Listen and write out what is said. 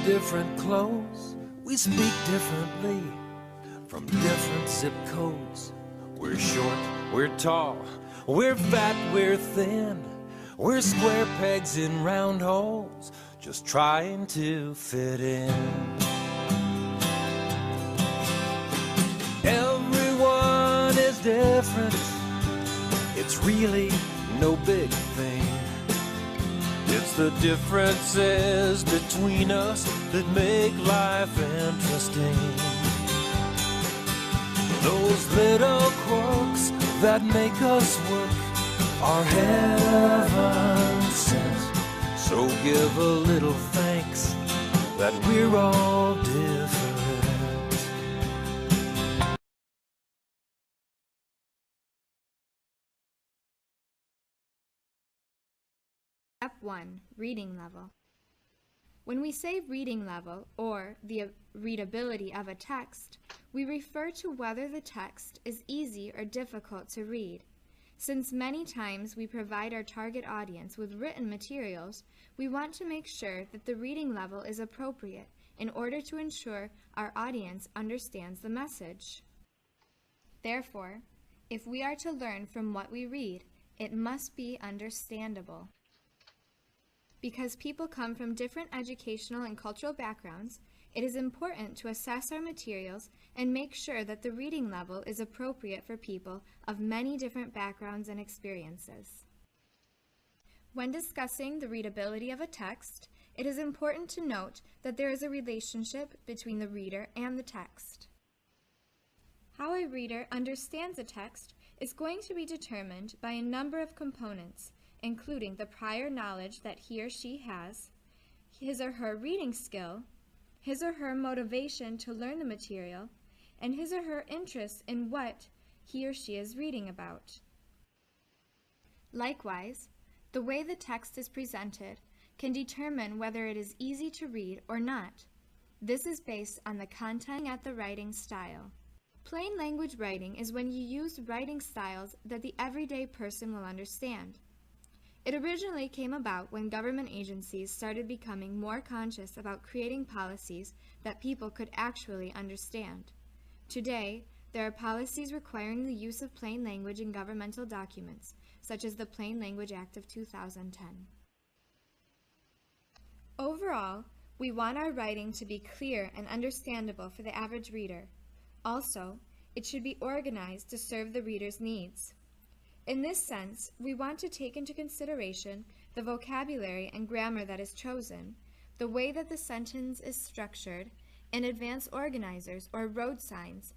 different clothes, we speak differently, from different zip codes. We're short, we're tall, we're fat, we're thin, we're square pegs in round holes, just trying to fit in. Everyone is different, it's really no big thing. It's the differences between us that make life interesting. Those little quirks that make us work are heaven sent. So give a little thanks that we're all different. Step 1. Reading level. When we say reading level, or the readability of a text, we refer to whether the text is easy or difficult to read. Since many times we provide our target audience with written materials, we want to make sure that the reading level is appropriate in order to ensure our audience understands the message. Therefore, if we are to learn from what we read, it must be understandable. Because people come from different educational and cultural backgrounds, it is important to assess our materials and make sure that the reading level is appropriate for people of many different backgrounds and experiences. When discussing the readability of a text, it is important to note that there is a relationship between the reader and the text. How a reader understands a text is going to be determined by a number of components, including the prior knowledge that he or she has, his or her reading skill, his or her motivation to learn the material, and his or her interest in what he or she is reading about. Likewise, the way the text is presented can determine whether it is easy to read or not. This is based on the content at the writing style. Plain language writing is when you use writing styles that the everyday person will understand. It originally came about when government agencies started becoming more conscious about creating policies that people could actually understand. Today, there are policies requiring the use of plain language in governmental documents, such as the Plain Language Act of 2010. Overall, we want our writing to be clear and understandable for the average reader. Also, it should be organized to serve the reader's needs. In this sense, we want to take into consideration the vocabulary and grammar that is chosen, the way that the sentence is structured, and advanced organizers or road signs